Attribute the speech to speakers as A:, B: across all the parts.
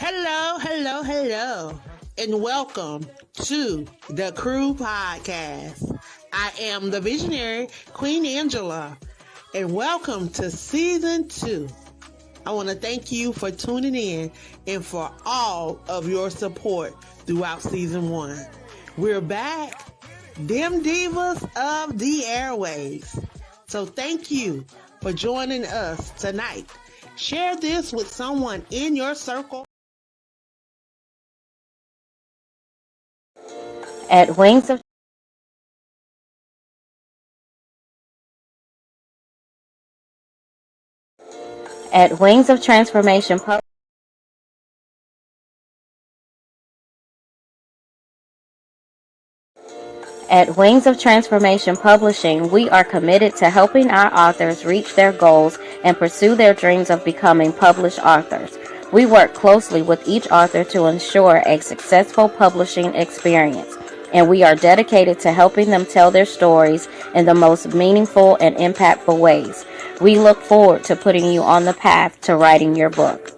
A: Hello, hello, hello, and welcome to the Crew Podcast. I am the visionary Queen Angela, and welcome to season 2. I want to thank you for tuning in and for all of your support throughout season 1. We're back, them divas of the airways. So thank you for joining us tonight. Share this with someone in your circle.
B: At Wings of Transformation At Wings of Transformation Publishing, we are committed to helping our authors reach their goals and pursue their dreams of becoming published authors. We work closely with each author to ensure a successful publishing experience, and we are dedicated to helping them tell their stories in the most meaningful and impactful ways. We look forward to putting you on the path to writing your book.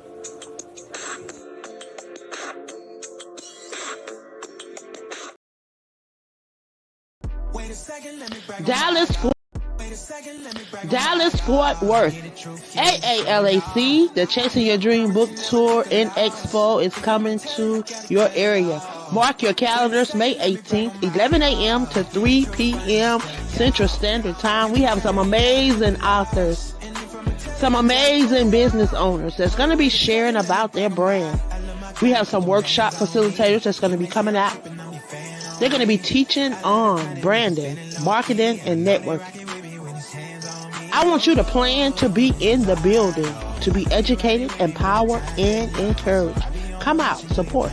A: Dallas, Dallas Fort Worth. AALAC, the Chasing Your Dream Book Tour and Expo is coming to your area. Mark your calendars, May 18th, 11 a.m. to 3 p.m. Central Standard Time. We have some amazing authors, some amazing business owners that's going to be sharing about their brand. We have some workshop facilitators that's going to be coming out. They're going to be teaching on branding, marketing, and networking. I want you to plan to be in the building, to be educated, empowered, and encouraged. Come out, support.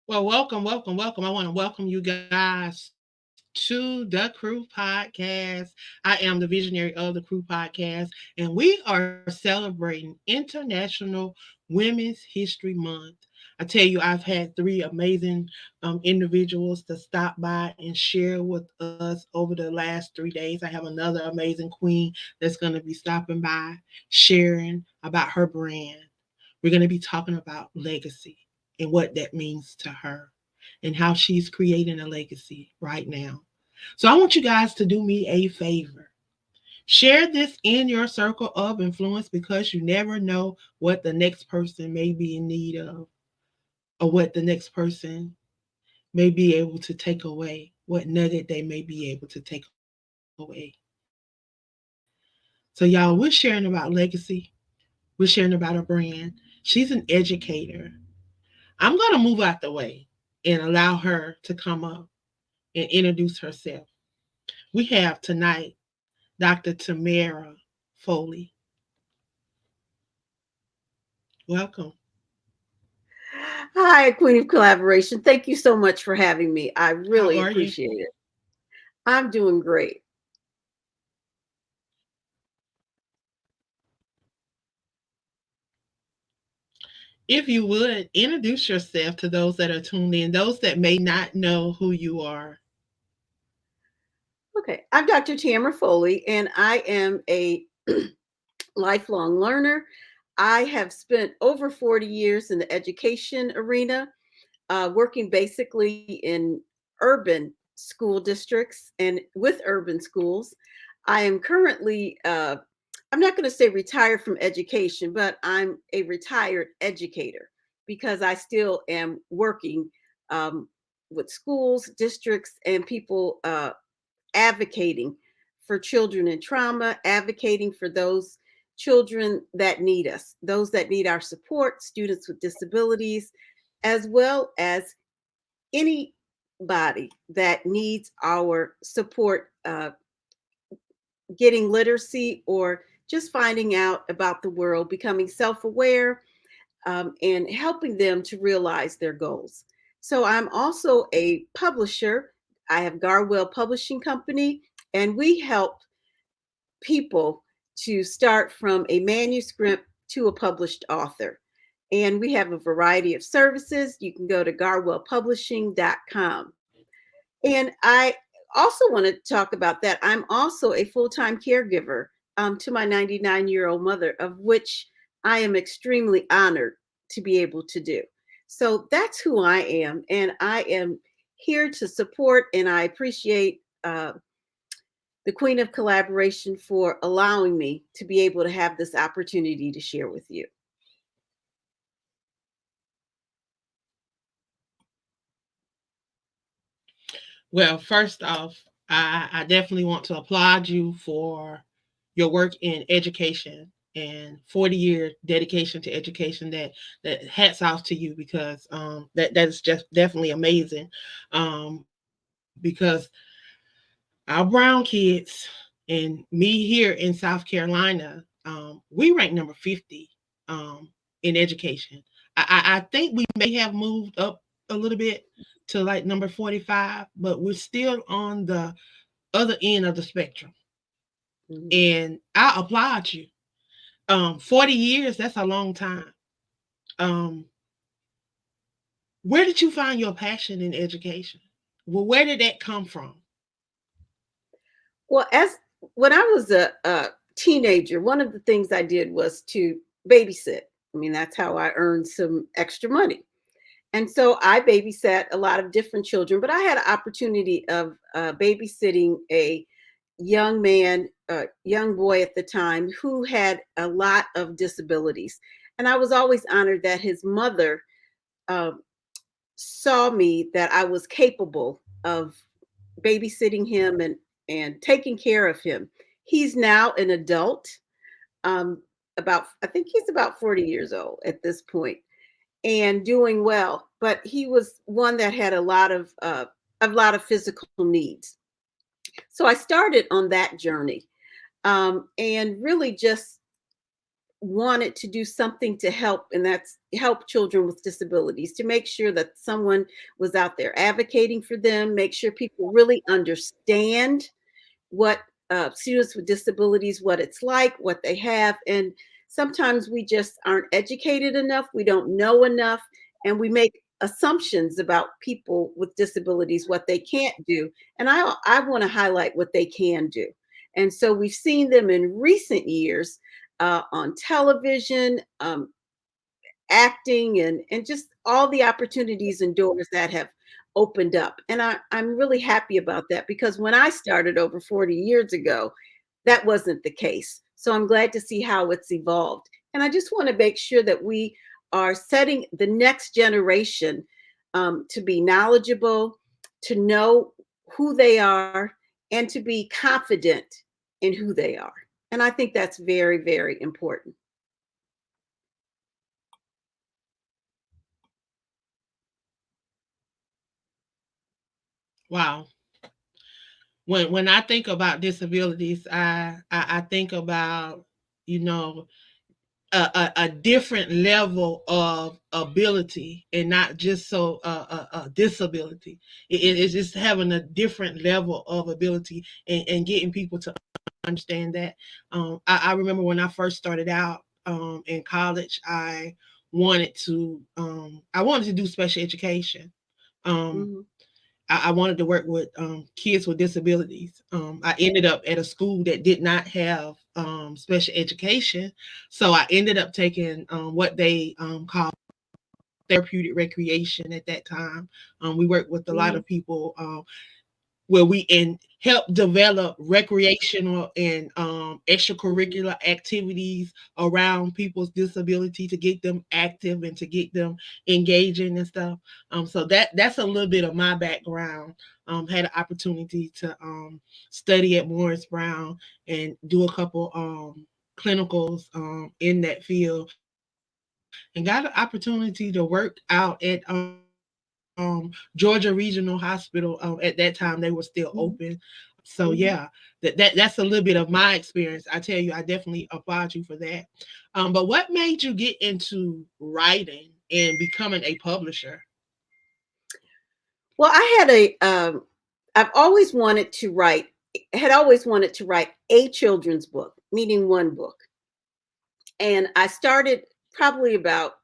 A: Well, welcome, welcome, welcome. I want to welcome you guys to the Crew Podcast. I am the visionary of the Crew Podcast, and we are celebrating International Women's History Month. I tell you, I've had 3 amazing individuals to stop by and share with us over the last 3 days. I have another amazing queen that's going to be stopping by, sharing about her brand. We're going to be talking about legacy and what that means to her and how she's creating a legacy right now. So I want you guys to do me a favor. Share this in your circle of influence because you never know what the next person may be in need of or what the next person may be able to take away, what nugget they may be able to take away. So, y'all, we're sharing about legacy. We're sharing about her brand. She's an educator. I'm going to move out the way and allow her to come up and introduce herself. We have tonight Dr. Tamara Foley. Welcome.
C: Hi, Queen of Collaboration. Thank you so much for having me. I
A: How
C: really
A: are you?
C: appreciate it. I'm doing great.
A: If you would introduce yourself to those that are tuned in, those that may not know who you are.
C: Okay, I'm Dr. Tamara Foley, and I am a lifelong learner. I have spent over 40 years in the education arena, working basically in urban school districts and with urban schools. I am currently, I'm not going to say retired from education, but I'm a retired educator because I still am working with schools, districts, and people advocating for children in trauma, advocating for those children that need us, those that need our support, students with disabilities, as well as anybody that needs our support, getting literacy or just finding out about the world, becoming self aware, and helping them to realize their goals. So I'm also a publisher. I have Garwell Publishing Company, and we help people to start from a manuscript to a published author. And we have a variety of services. You can go to garwellpublishing.com. And I also want to talk about that. I'm also a full time caregiver to my 99-year-old mother, of which I am extremely honored to be able to do. So that's who I am. And I am here to support, and I appreciate the Queen of Collaboration for allowing me to be able to have this opportunity to share with you.
A: Well, first off, I definitely want to applaud you for your work in education and 40-year dedication to education. That hats off to you, because that is just definitely amazing. Because our brown kids and me here in South Carolina, we rank number 50 in education. I think we may have moved up a little bit to like number 45, but we're still on the other end of the spectrum.
C: Mhm.
A: And I applaud you. 40 years, that's a long time. Um, where did you find your passion in education? Well, where did that come from?
C: Well, as when I was a teenager, one of the things I did was to babysit. I mean, that's how I earned some extra money. And so I babysat a lot of different children, but I had an opportunity of babysitting a young man, young boy at the time, who had a lot of disabilities. And I was always honored that his mother uh, saw me, that I was capable of babysitting him and taking care of him. He's now an adult. Um, about I think he's about 40 years old at this point and doing well. But he was one that had a lot of physical needs. So I started on that journey, and really just wanted to do something to help, and that's help children with disabilities, to make sure that someone was out there advocating for them, make sure people really understand what students with disabilities, what it's like, what they have. And sometimes we just aren't educated enough, we don't know enough, and we make assumptions about people with disabilities, what they can't do. And I want to highlight what they can do. And so we've seen them in recent years on television, acting, and just all the opportunities and doors that have opened up. And I'm really happy about that, because when I started over 40 years ago, that wasn't the case. So I'm glad to see how it's evolved. And I just want to make sure that we are setting the next generation to be knowledgeable, to know who they are, and to be confident in who they are. And I think that's very, very important.
A: Wow. When I think about disabilities, I think about, you know, a different level of ability, and not just so a disability. It's just having a different level of ability, and getting people to understand that. I remember when I first started out in college, I wanted to do special education. Um,
C: Mhm.
A: I wanted to work with kids with disabilities. I ended up at a school that did not have special education, so I ended up taking what they call therapeutic recreation at that time. We worked with a lot
C: Mhm.
A: of people. where we help develop recreational and extracurricular activities around people's disability to get them active and to get them engaging and stuff. So that's a little bit of my background. Had an opportunity to study at Morris Brown and do a couple clinicals in that field, and got an opportunity to work out at Georgia Regional Hospital. At that time, they were still open. So yeah, that's a little bit of my experience. I tell you, I definitely applaud you for that. But what made you get into writing and becoming a publisher?
C: Well, I've always wanted to write, had always wanted to write a children's book, meaning one book. And I started probably about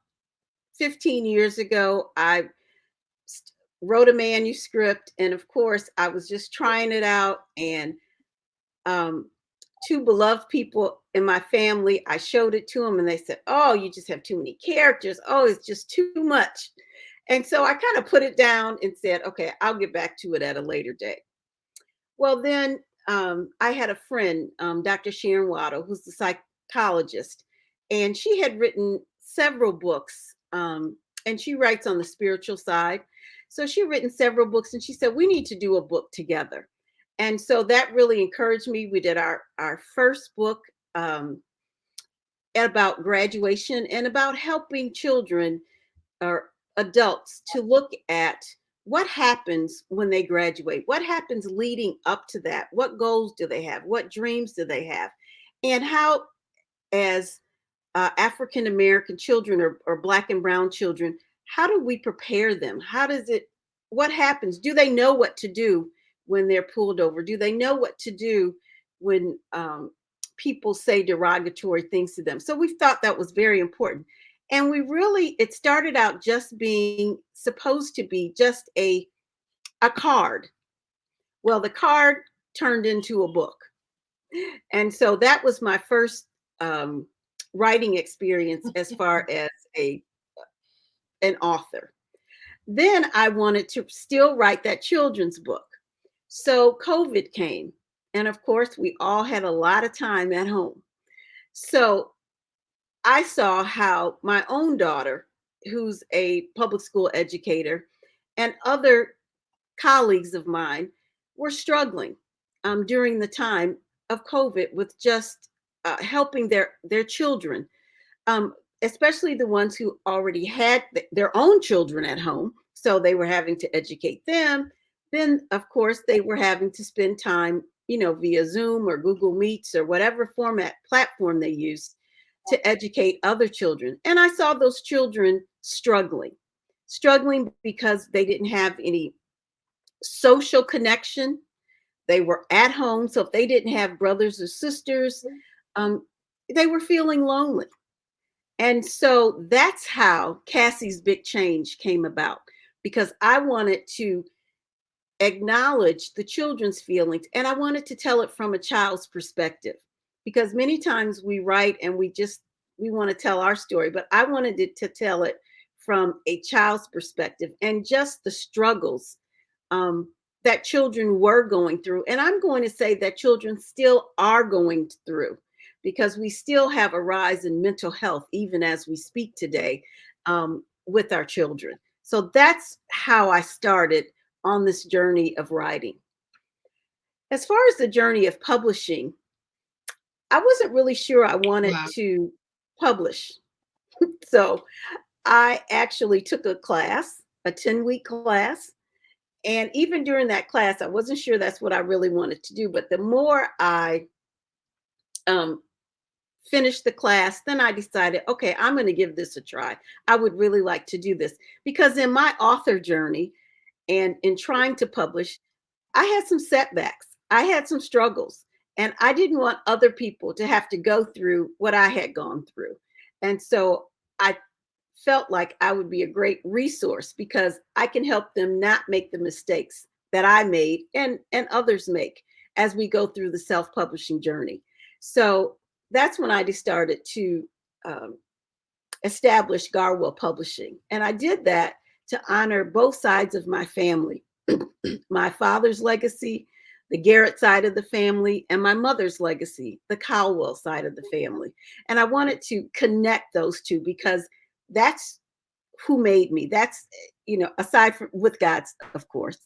C: 15 years ago. I wrote a manuscript, and of course, I was just trying it out. And um, two beloved people in my family, I showed it to them, and they said, "Oh, you just have too many characters. Oh, it's just too much." And so I kind of put it down and said, "Okay, I'll get back to it at a later date." Well, then I had a friend, Dr. Sharon Waddle, who's the psychologist, and she had written several books, and she writes on the spiritual side. So she had written several books, and she said, "We need to do a book together." And so that really encouraged me. We did our first book um, about graduation and about helping children or adults to look at what happens when they graduate, what happens leading up to that, what goals do they have, what dreams do they have, and how, as African American children or Black and Brown children, how do we prepare them? How does it, what happens? Do they know what to do when they're pulled over? Do they know what to do when people say derogatory things to them? So we thought that was very important. And we really, it started out just being supposed to be just a card. Well, the card turned into a book. And so that was my first um, writing experience as far as a an author. Then I wanted to still write that children's book. So COVID came, and of course, we all had a lot of time at home. So I saw how my own daughter, who's a public school educator, and other colleagues of mine were struggling during the time of COVID with just helping their children, um, especially the ones who already had their own children at home. So they were having to educate them. Then, of course, they were having to spend time, via Zoom or Google Meets or whatever format platform they used to educate other children. And I saw those children struggling because they didn't have any social connection. They were at home. So if they didn't have brothers or sisters, um, they were feeling lonely. And so that's how Cassie's Big Change came about, because I wanted to acknowledge the children's feelings, and I wanted to tell it from a child's perspective, because many times we write and we want to tell our story, but I wanted to tell it from a child's perspective and just the struggles um, that children were going through. And I'm going to say that children still are going through, because we still have a rise in mental health, even as we speak today, with our children. So that's how I started on this journey of writing. As far as the journey of publishing, I wasn't really sure I wanted
A: Wow.
C: to publish. So I actually took a class, a 10-week class. And even during that class, I wasn't sure that's what I really wanted to do. But the more I um, finished the class, then I decided, okay, I'm going to give this a try. I would really like to do this, because in my author journey and in trying to publish, I had some setbacks. I had some struggles, and I didn't want other people to have to go through what I had gone through. And so I felt like I would be a great resource, because I can help them not make the mistakes that I made and others make as we go through the self-publishing journey. So that's when I started to um, establish Garwell Publishing. And I did that to honor both sides of my family. my father's legacy, the Garrett side of the family, and my mother's legacy, the Caldwell side of the family. And I wanted to connect those two because that's who made me. That's, aside from with God's, of course,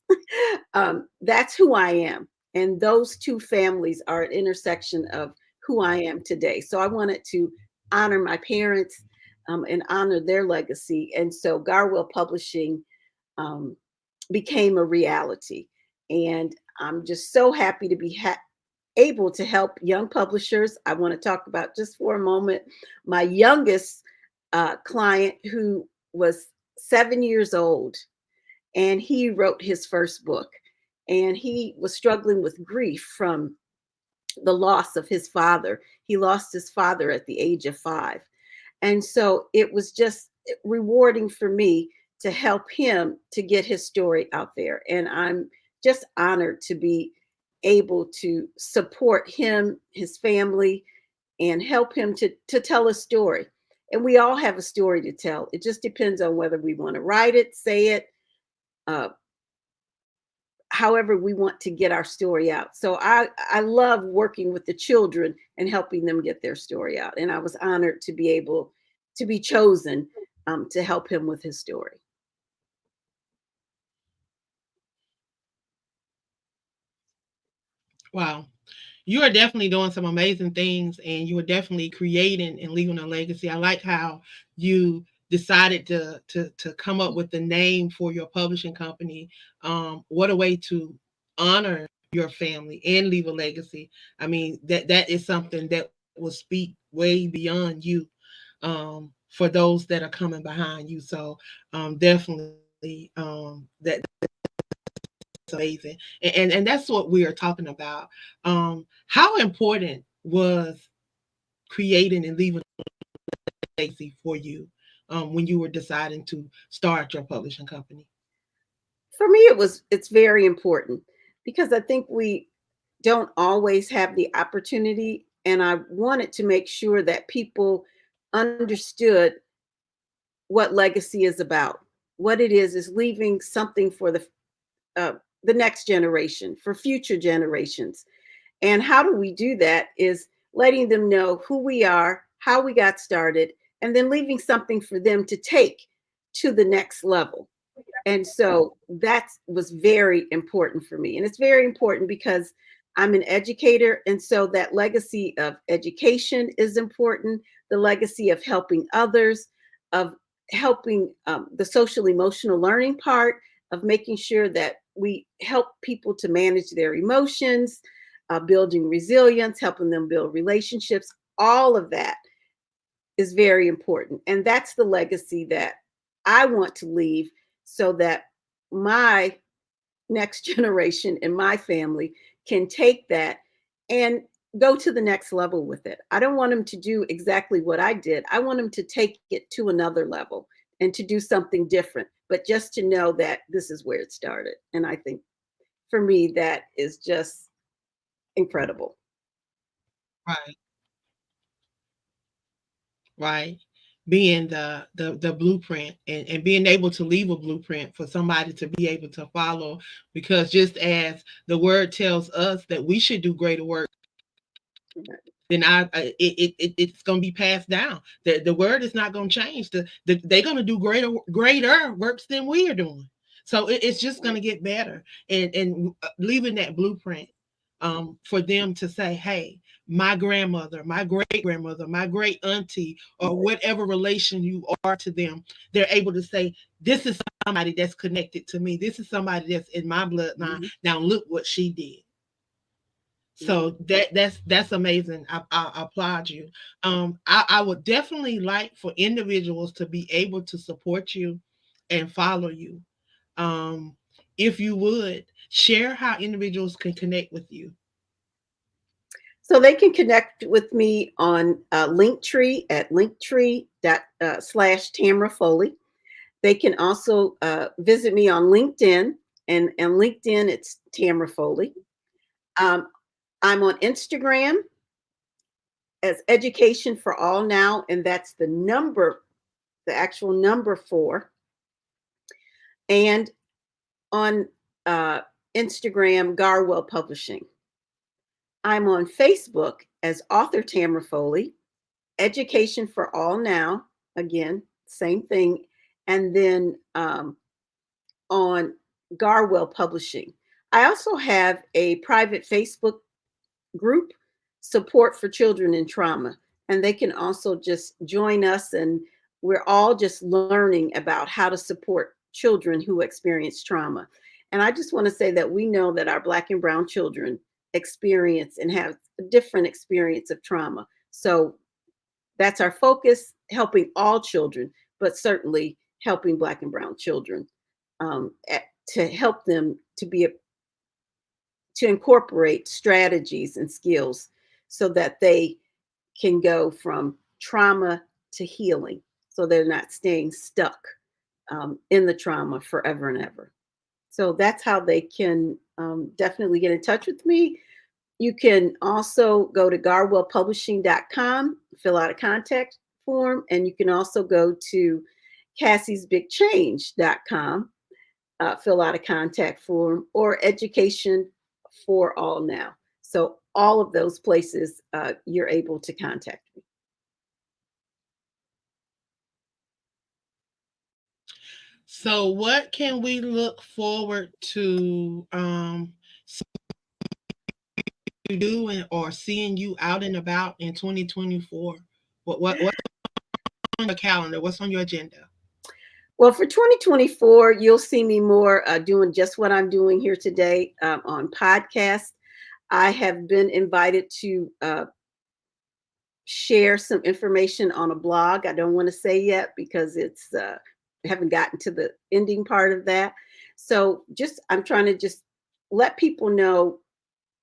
C: that's who I am. And those two families are an intersection of who I am today. So I wanted to honor my parents and honor their legacy. And so Garwell Publishing um, became a reality. And I'm just so happy to be able to help young publishers. I want to talk about just for a moment my youngest client who was 7 years old, and he wrote his first book. And he was struggling with grief from the loss of his father. He lost his father at the age of 5. And so it was just rewarding for me to help him to get his story out there. And I'm just honored to be able to support him, his family, and help him to tell a story. And we all have a story to tell. It just depends on whether we want to write it, say it, uh, however we want to get our story out. So I love working with the children and helping them get their story out. And I was honored to be able to be chosen to help him with his story.
A: Wow. You are definitely doing some amazing things, and you are definitely creating and leaving a legacy. I like how you decided to come up with the name for your publishing company. What a way to honor your family and leave a legacy. I mean, that is something that will speak way beyond you, for those that are coming behind you. So definitely, that's amazing. And that's what we are talking about. How important was creating and leaving a legacy for you, when you were deciding to start your publishing company?
C: For me, it's very important because I think we don't always have the opportunity. And I wanted to make sure that people understood what legacy is about. What it is leaving something for uh, the next generation, for future generations. And how do we do that is letting them know who we are, how we got started, and then leaving something for them to take to the next level. And so that was very important for me. And it's very important because I'm an educator. And so that legacy of education is important, the legacy of helping others, of helping the social emotional learning part, of making sure that we help people to manage their emotions, building resilience, helping them build relationships. All of that is very important. And that's the legacy that I want to leave so that my next generation and my family can take that and go to the next level with it. I don't want them to do exactly what I did. I want them to take it to another level and to do something different, but just to know that this is where it started. And I think for me, that is just incredible.
A: Right, right. Being the blueprint, and being able to leave a blueprint for somebody to be able to follow, because just as the word tells us that we should do greater work, then it's going to be passed down. The word is not going to change. They're going to do greater works than we are doing. So it's just going
C: Right.
A: to get better, and leaving that blueprint, for them to say, hey, my grandmother, my great grandmother, my great auntie, or whatever relation you are to them, they're able to say, this is somebody that's connected to me. This is somebody that's in my bloodline.
C: Mhm.
A: Now look what she did.
C: Yeah.
A: So that's amazing. I applaud you. I would definitely like for individuals to be able to support you and follow you. Um, if you would share how individuals can connect with you.
C: So they can connect with me on Linktree at linktree slash Tamra They can also visit me on LinkedIn, and LinkedIn, it's Tamra Foley. Um, I'm on Instagram as Education for All now, and that's the actual number 4. And on uh, Instagram, Garwell Publishing. I'm on Facebook as author Tamara Foley, Education for All Now, again, same thing. And then on Garwell Publishing. I also have a private Facebook group, Support for Children in Trauma. And they can also just join us, and we're all just learning about how to support children who experience trauma. And I just want to say that we know that our Black and Brown children experience and have a different experience of trauma. So that's our focus, helping all children, but certainly helping Black and Brown children, to help them to be to incorporate strategies and skills so that they can go from trauma to healing, so they're not staying stuck in the trauma forever and ever. So that's how they can definitely get in touch with me. You can also go to garwellpublishing.com, fill out a contact form, and you can also go to cassiesbigchange.com, fill out a contact form, or Education for All Now. So all of those places, you're able to contact me.
A: So, what can we look forward to doing or seeing you out and about in 2024? What's on your calendar? What's on your agenda?
C: Well, for 2024, you'll see me more doing just what I'm doing here today on podcast. I have been invited to share some information on a blog. I don't want to say yet because it's haven't gotten to the ending part of that. So just I'm trying to just let people know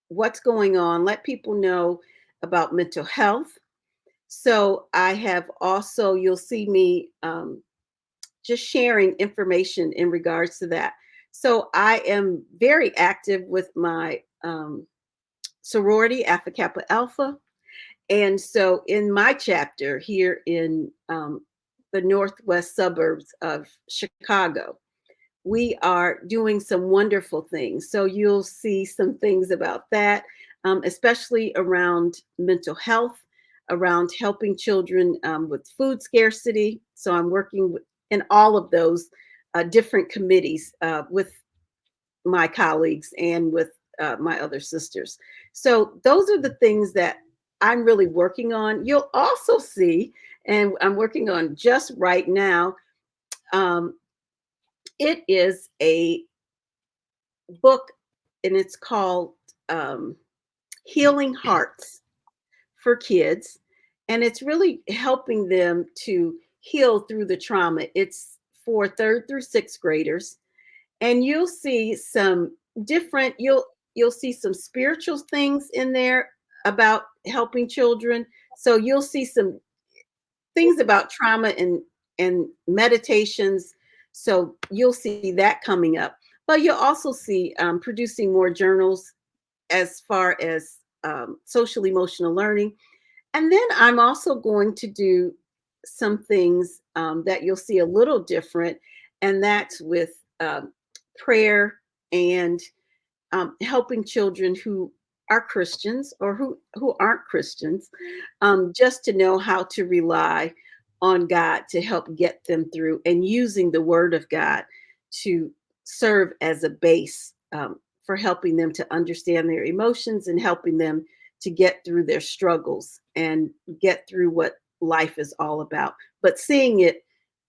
C: what's going on, let people know about mental health. So I have also, you'll see me just sharing information in regards to that. So I am very active with my sorority, Alpha Kappa Alpha. And so in my chapter here in the northwest suburbs of Chicago, we are doing some wonderful things. So you'll see some things about that, especially around mental health, around helping children with food scarcity. So I'm working in all of those different committees with my colleagues and with my other sisters. So those are the things that I'm really working on. You'll also see, and I'm working on just right now, um, it is a book, and it's called um, Healing Hearts for Kids. And it's really helping them to heal through the trauma. It's for third through sixth graders. And you'll see some different, you'll see some spiritual things in there about helping children. So you'll see some things about trauma and meditations. So you'll see that coming up. But you'll also see producing more journals as far as social emotional learning. And then I'm also going to do some things that you'll see a little different, and that's with prayer and helping children who are Christians or who aren't Christians, just to know how to rely on God to help get them through, and using the Word of God to serve as a base for helping them to understand their emotions and helping them to get through their struggles and get through what life is all about. But seeing it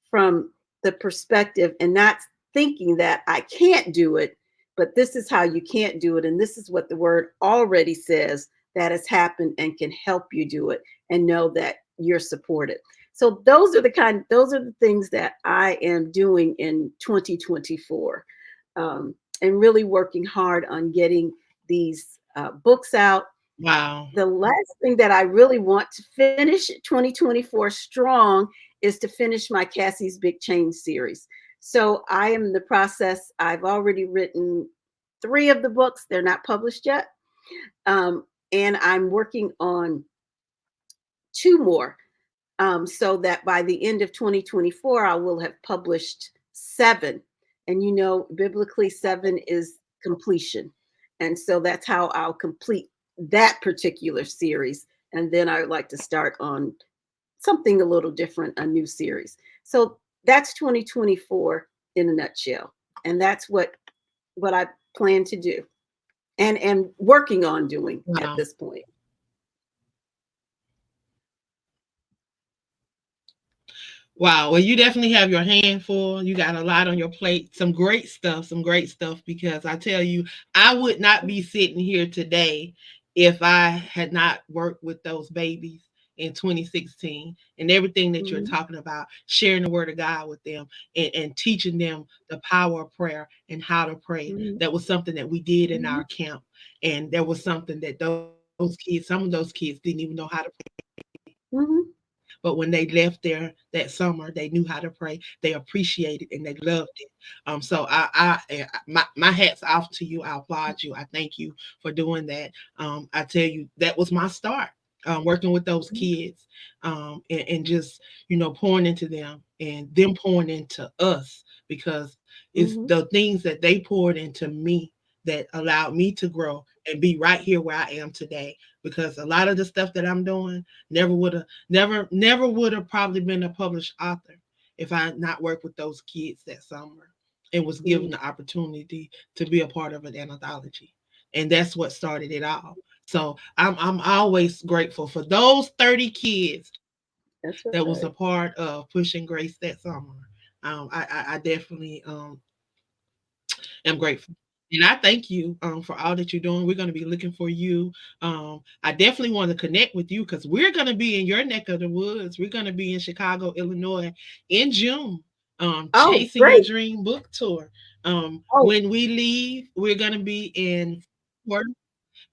C: from the perspective and not thinking that I can't do it, but this is how you can't do it. And this is what the word already says that has happened and can help you do it, and know that you're supported. So those are the things that I am doing in 2024, and really working hard on getting these books out.
A: Wow.
C: The last thing that I really want to finish 2024 strong is to finish my Cassie's Big Change series. So I am in the process. I've already written 3 of the books. They're not published yet. And I'm working on 2 more, so that by the end of 2024, I will have published 7. And biblically, 7 is completion. And so that's how I'll complete that particular series. And then I would like to start on something a little different, a new series. So that's 2024 in a nutshell. And that's what I plan to do and am working on doing at
A: Wow.
C: this point.
A: Wow. Well, you definitely have your hand full. You got a lot on your plate. Some great stuff, because I tell you, I would not be sitting here today if I had not worked with those babies in 2016, and everything that you're
C: Mhm,
A: talking about, sharing the word of God with them, and teaching them the power of prayer and how to pray.
C: mhm,
A: That was something that we did in
C: mhm,
A: our camp. And there was something that those kids, some of those kids didn't even know how to pray.
C: mhm.
A: But when they left there that summer, they knew how to pray. They appreciated and they loved it. So my hats off to you. I applaud you. I thank you for doing that. I tell you, that was my start. Working with those
C: Mhm,
A: kids, and just, pouring into them and them pouring into us, because it's
C: mhm.
A: the things that they poured into me that allowed me to grow and be right here where I am today. Because a lot of the stuff that I'm doing never would have never would have probably been a published author if I had not worked with those kids that summer and was given
C: Mhm.
A: the opportunity to be a part of an anthology. And that's what started it all. So I'm always grateful for those 30 kids
C: That's
A: that
C: right.
A: was a part of Pushing Grace that summer. I definitely am grateful. And I thank you, for all that you're doing. We're going to be looking for you. I definitely want to connect with you, because we're going to be in your neck of the woods. We're going to be in Chicago, Illinois in June,
C: Oh,
A: Chasing Your
C: great.
A: Dream book tour.
C: Oh,
A: When we leave, we're going to be in Fort,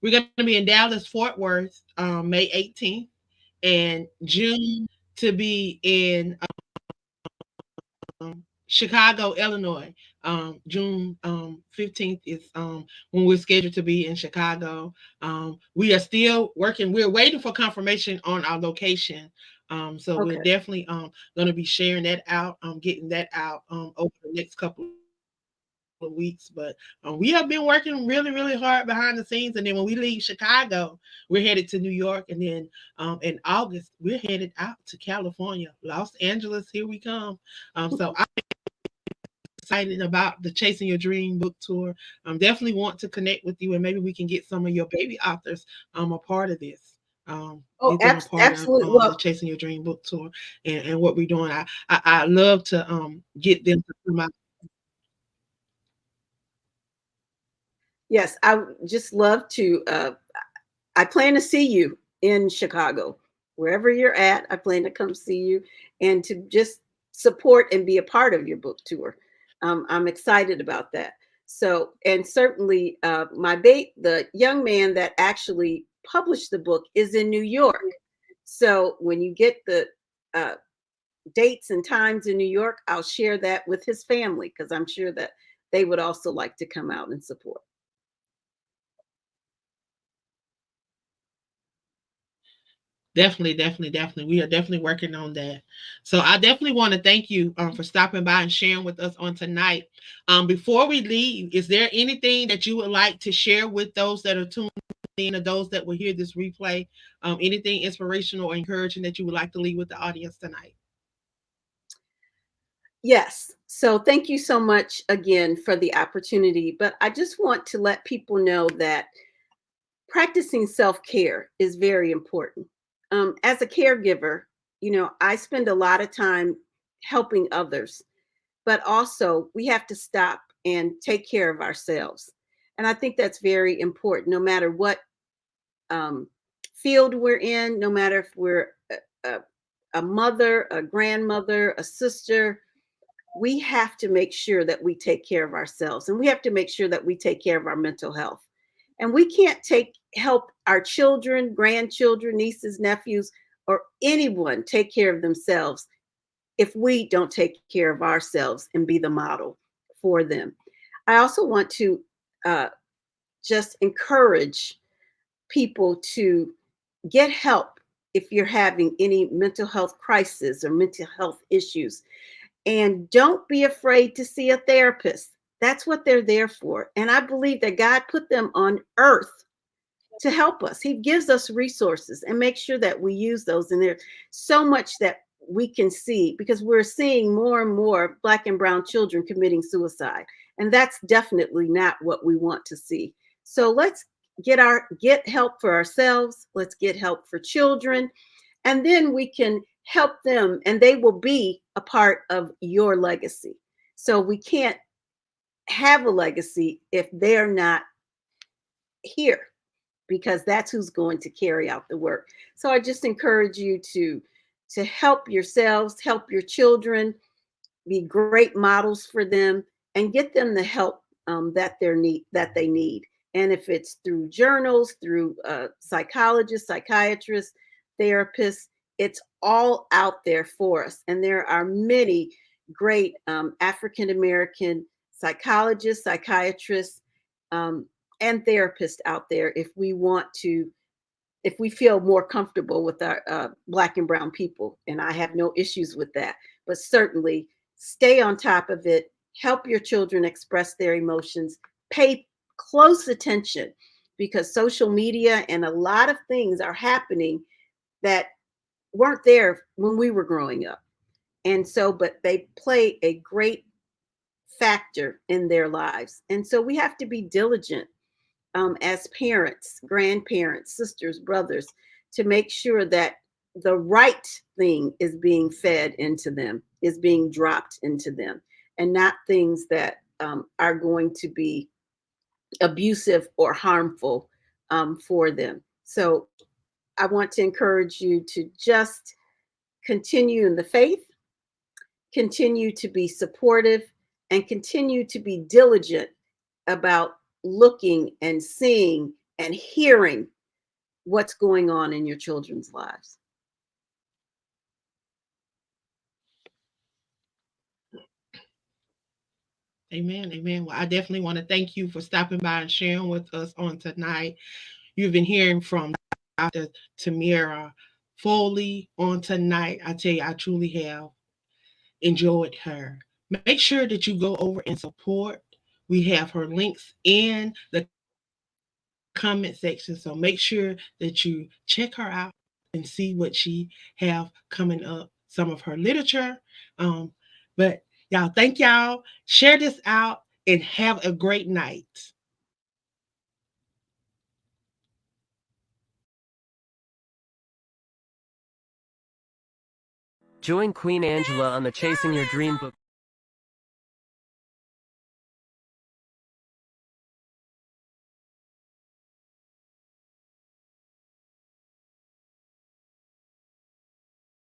A: we're going to be in Dallas, Fort Worth, May 18th, and June to be in Chicago, Illinois. June 15th is when we're scheduled to be in Chicago. We are still working. We're waiting for confirmation on our location. So we're
C: okay.
A: definitely going to be sharing that out, getting that out over the next couple of weeks. But we have been working really, really hard behind the scenes. And then when we leave Chicago, we're headed to New York. And then in August, we're headed out to California, Los Angeles. Here we come. So excited about the Chasing Your Dream book tour. Definitely want to connect with you, and maybe we can get some of your baby authors a part of this.
C: Oh,
A: Get them a part of
C: absolutely.
A: the
C: Well,
A: Chasing Your Dream book tour, and what we're doing. I love to get them to come out.
C: yes, I would just love to. I plan to see you in Chicago, wherever you're at. I plan to come see you and to just support and be a part of your book tour. I'm excited about that. So, and certainly, the young man that actually published the book is in New York. So, when you get the uh, dates and times in New York, I'll share that with his family because I'm sure that they would also like to come out and support.
A: Definitely, definitely, definitely. We are definitely working on that. So I definitely want to thank you for stopping by and sharing with us on tonight. Before we leave, is there anything that you would like to share with those that are tuned in, or those that will hear this replay? Anything inspirational or encouraging that you would like to leave with the audience tonight?
C: Yes. So thank you so much again for the opportunity. But I just want to let people know that practicing self care is very important. As a caregiver, I spend a lot of time helping others, but also we have to stop and take care of ourselves. And I think that's very important, no matter what um, field we're in, no matter if we're a, a mother, a grandmother, a sister, we have to make sure that we take care of ourselves, and we have to make sure that we take care of our mental health. And we can't take help our children, grandchildren, nieces, nephews, or anyone take care of themselves if we don't take care of ourselves and be the model for them. I also want to uh, just encourage people to get help if you're having any mental health crisis or mental health issues, and don't be afraid to see a therapist. That's what they're there for. And I believe that God put them on earth to help us. He gives us resources and make sure that we use those. And there's so much that we can see because we're seeing more and more Black and brown children committing suicide. And that's definitely not what we want to see. So let's get help for ourselves. Let's get help for children. And then we can help them and they will be a part of your legacy. So we can't have a legacy if they're not here because that's who's going to carry out the work. So I just encourage you to help yourselves, help your children, be great models for them, and get them the help that they need. And if it's through journals, through psychologists, psychiatrists, therapists, it's all out there for us. And there are many great African American psychologists, psychiatrists, um, and therapists out there if we feel more comfortable with our Black and brown people. And I have no issues with that. But certainly stay on top of it, help your children express their emotions, pay close attention because social media and a lot of things are happening that weren't there when we were growing up. And so, but they play a great factor in their lives. And so we have to be diligent as parents, grandparents, sisters, brothers, to make sure that the right thing is being fed into them, is being dropped into them, and not things that are going to be abusive or harmful for them. So I want to encourage you to just continue in the faith, continue to be supportive, and continue to be diligent about looking and seeing and hearing what's going on in your children's lives.
A: Amen. Amen. Well, I definitely want to thank you for stopping by and sharing with us on tonight. You've been hearing from Dr. Tamira Foley on tonight. I tell you, I truly have enjoyed her. Make sure that you go over and support. We have her links in the comment section. So make sure that you check her out and see what she have coming up, some of her literature. But y'all, thank y'all. Share this out and have a great night.
D: Join Queen Angela on the Chasing Your Dream book